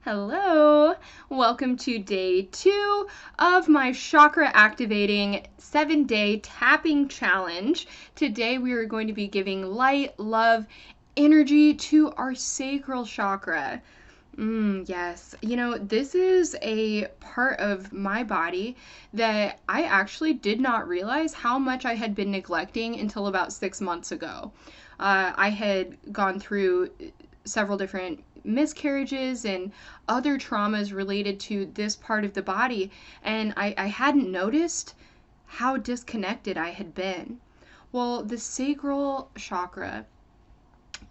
Hello, welcome to day 2 of my chakra activating 7-day tapping challenge. Today we are going to be giving light, love, energy to our sacral chakra. Yes, this is a part of my body that I actually did not realize how much I had been neglecting until about 6 months ago. I had gone through several different miscarriages and other traumas related to this part of the body, and I hadn't noticed how disconnected I had been. Well, the sacral chakra,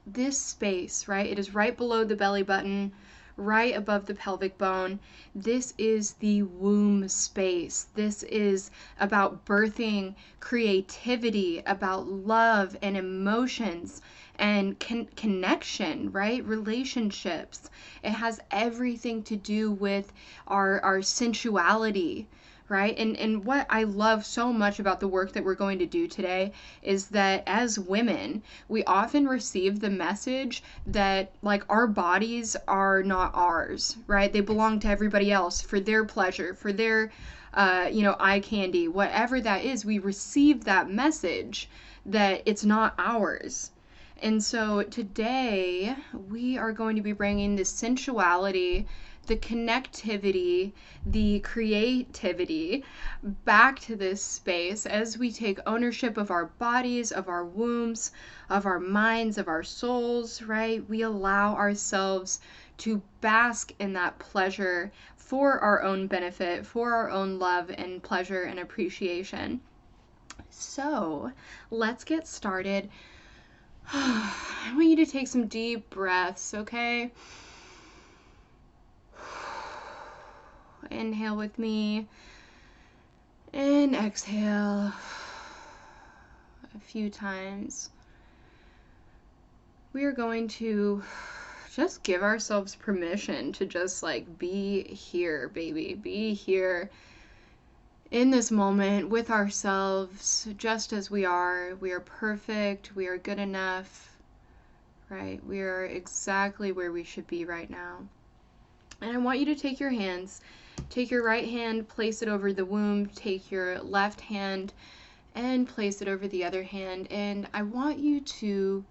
this space, right? It is right below the belly button, right above the pelvic bone. This is the womb space. This is about birthing, creativity, about love and emotions and connection, right? Relationships. It has everything to do with our sensuality, right? And what I love so much about the work that we're going to do today is that as women, we often receive the message that like our bodies are not ours, right? They belong to everybody else for their pleasure, for their eye candy, whatever that is. We receive that message that it's not ours. And so today we are going to be bringing the sensuality, the connectivity, the creativity back to this space as we take ownership of our bodies, of our wombs, of our minds, of our souls, right? We allow ourselves to bask in that pleasure for our own benefit, for our own love and pleasure and appreciation. So let's get started. I want you to take some deep breaths, okay? Inhale with me and exhale a few times. We are going to just give ourselves permission to just like be here, baby. Be here in this moment with ourselves just as we are. We are perfect. We are good enough, right? We are exactly where we should be right now. And I want you to take your hands. Take your right hand, place it over the womb. Take your left hand and place it over the other hand. And I want you to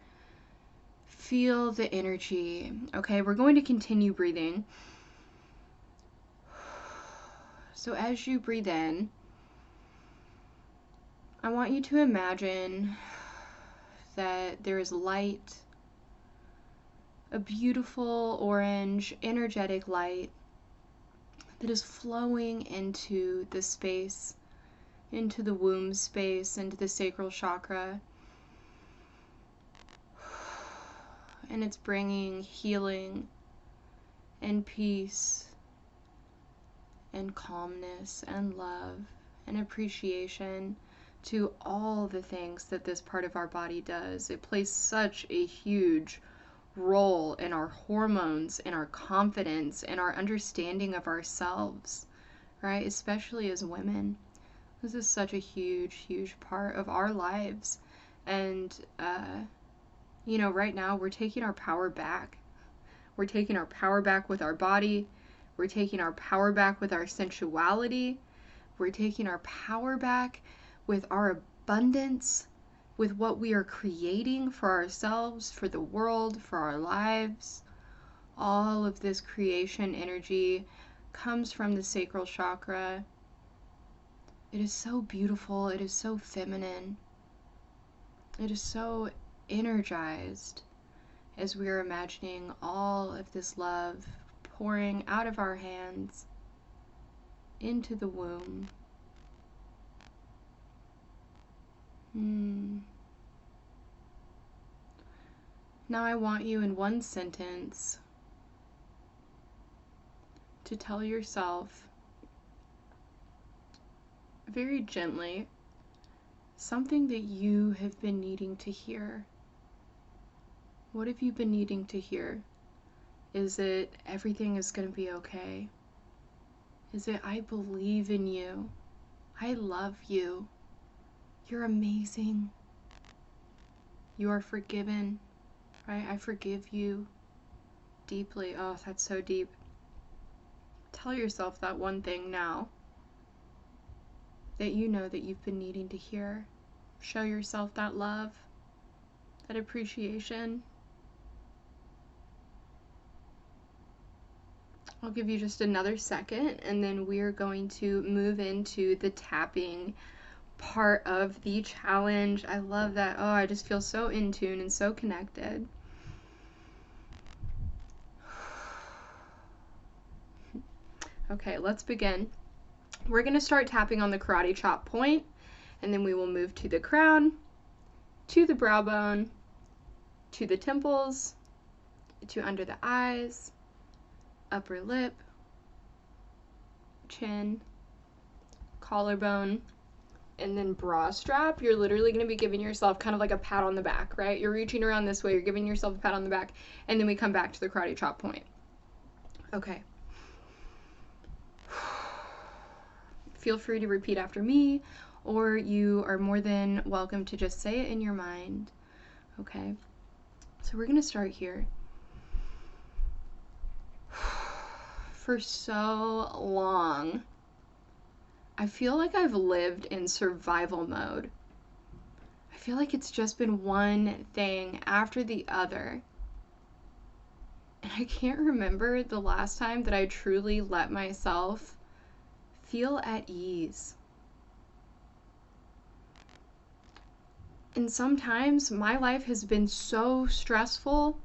feel the energy. Okay, we're going to continue breathing. So as you breathe in, I want you to imagine that there is light, a beautiful orange, energetic light that is flowing into the space, into the womb space, into the sacral chakra. And it's bringing healing and peace and calmness and love and appreciation to all the things that this part of our body does. It plays such a huge role in our hormones, in our confidence, in our understanding of ourselves, right? Especially as women. This is such a huge, huge part of our lives. And, right now we're taking our power back. We're taking our power back with our body. We're taking our power back with our sensuality. We're taking our power back with our abundance, with what we are creating for ourselves, for the world, for our lives. All of this creation energy comes from the sacral chakra. It is so beautiful. It is so feminine. It is so energized as we are imagining all of this love pouring out of our hands into the womb. Now I want you in one sentence to tell yourself very gently something that you have been needing to hear. What have you been needing to hear? Is it everything is going to be okay? Is it I believe in you? I love you. You're amazing. You are forgiven, right? I forgive you deeply. Oh, that's so deep. Tell yourself that one thing now that you know that you've been needing to hear. Show yourself that love, that appreciation. I'll give you just another second, and then we're going to move into the tapping part of the challenge. I love that. Oh, I just feel so in tune and so connected. Okay, let's begin. We're going to start tapping on the karate chop point, and then we will move to the crown, to the brow bone, to the temples, to under the eyes, upper lip, chin, collarbone, and then bra strap. You're literally going to be giving yourself kind of like a pat on the back, right? You're reaching around this way, you're giving yourself a pat on the back, and then we come back to the karate chop point. Okay. Feel free to repeat after me, or you are more than welcome to just say it in your mind. Okay? So we're going to start here. For so long, I feel like I've lived in survival mode. I feel like it's just been one thing after the other. And I can't remember the last time that I truly let myself feel at ease. And sometimes my life has been so stressful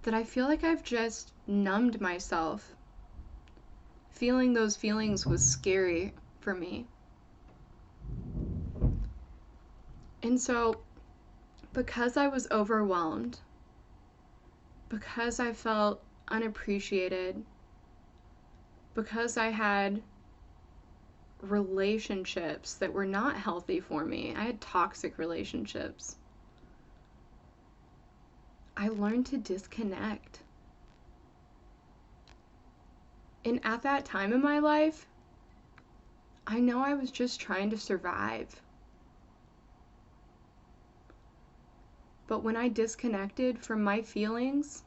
that I feel like I've just numbed myself. Feeling those feelings was scary for me. And so, because I was overwhelmed, because I felt unappreciated, because I had relationships that were not healthy for me, I had toxic relationships, I learned to disconnect. And at that time in my life, I know I was just trying to survive. But when I disconnected from my feelings,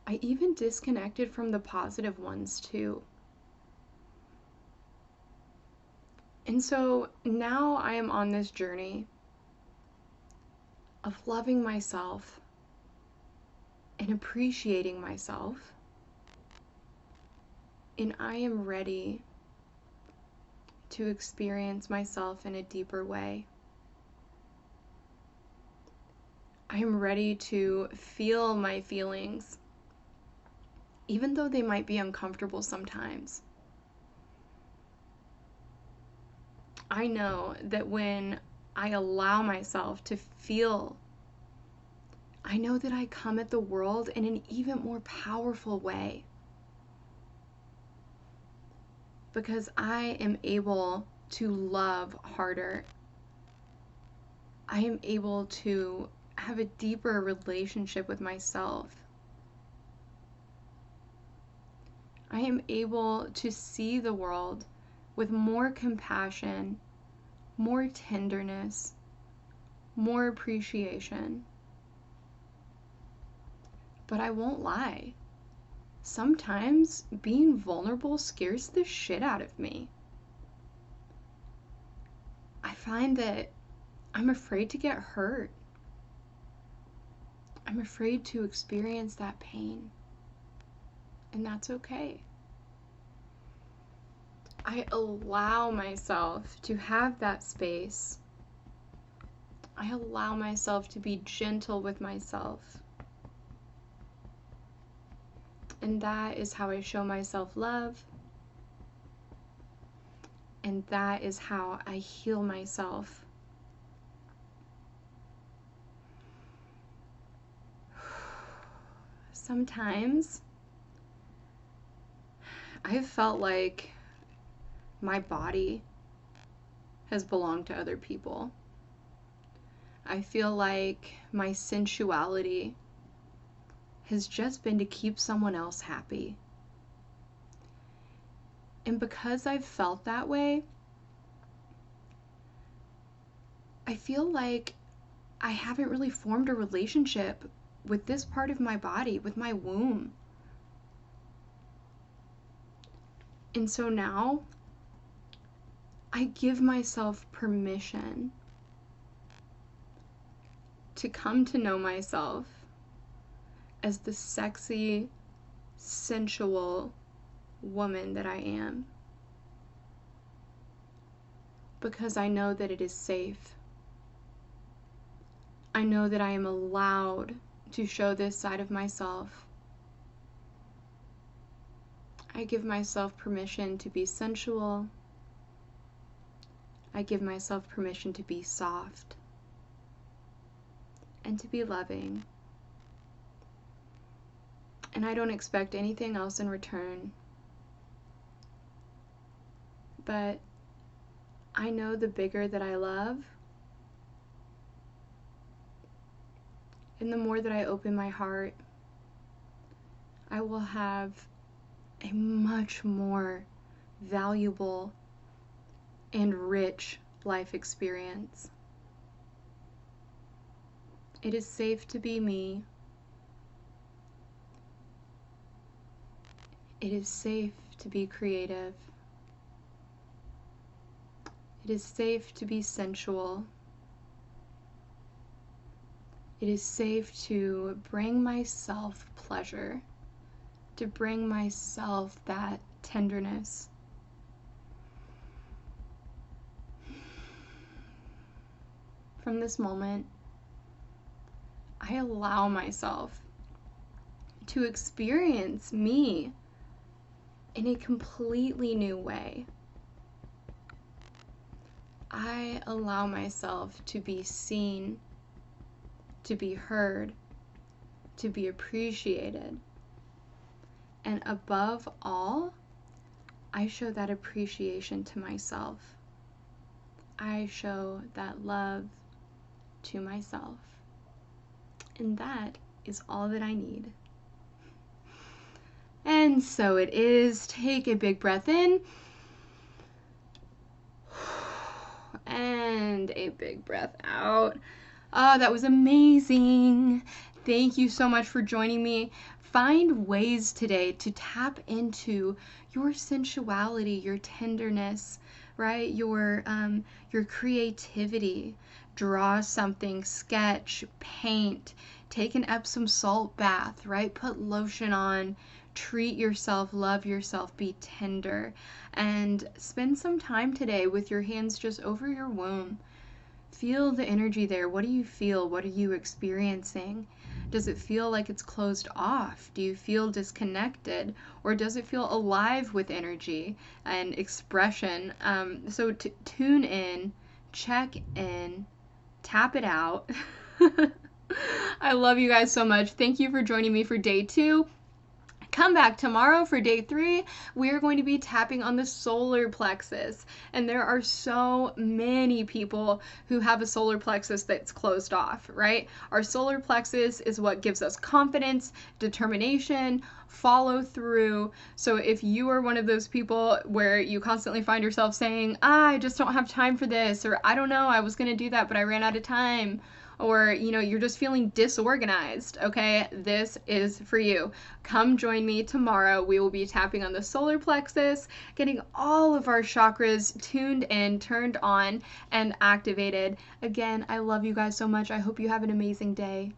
I even disconnected from the positive ones too. And so now I am on this journey of loving myself and appreciating myself. And I am ready to experience myself in a deeper way. I am ready to feel my feelings, even though they might be uncomfortable sometimes. I know that when I allow myself to feel, I know that I come at the world in an even more powerful way. Because I am able to love harder. I am able to have a deeper relationship with myself. I am able to see the world with more compassion, more tenderness, more appreciation. But I won't lie. Sometimes being vulnerable scares the shit out of me. I find that I'm afraid to get hurt. I'm afraid to experience that pain. And that's okay. I allow myself to have that space. I allow myself to be gentle with myself. And that is how I show myself love. And that is how I heal myself. Sometimes I've felt like my body has belonged to other people. I feel like my sensuality has just been to keep someone else happy. And because I've felt that way, I feel like I haven't really formed a relationship with this part of my body, with my womb. And so now I give myself permission to come to know myself as the sexy, sensual woman that I am, because I know that it is safe. I know that I am allowed to show this side of myself. I give myself permission to be sensual. I give myself permission to be soft and to be loving. And I don't expect anything else in return. But I know the bigger that I love, and the more that I open my heart, I will have a much more valuable and rich life experience. It is safe to be me. It is safe to be creative. It is safe to be sensual. It is safe to bring myself pleasure, to bring myself that tenderness. From this moment, I allow myself to experience me in a completely new way. I allow myself to be seen, to be heard, to be appreciated. And above all, I show that appreciation to myself. I show that love to myself. And that is all that I need. And so it is. Take a big breath in. And a big breath out. Oh, that was amazing. Thank you so much for joining me. Find ways today to tap into your sensuality, your tenderness, right? Your creativity. Draw something, sketch, paint, take an Epsom salt bath, right? Put lotion on. Treat yourself, love yourself, be tender, and spend some time today with your hands just over your womb. Feel the energy there. What do you feel? What are you experiencing? Does it feel like it's closed off? Do you feel disconnected? Or does it feel alive with energy and expression? So tune in, check in, tap it out. I love you guys so much. Thank you for joining me for day 2. Come back tomorrow for day 3. We are going to be tapping on the solar plexus. And there are so many people who have a solar plexus that's closed off, right? Our solar plexus is what gives us confidence, determination, follow through. So if you are one of those people where you constantly find yourself saying, I just don't have time for this, or I don't know, I was going to do that, but I ran out of time, or you're just feeling disorganized, okay, this is for you. Come join me tomorrow. We will be tapping on the solar plexus, getting all of our chakras tuned in, turned on, and activated. Again, I love you guys so much. I hope you have an amazing day.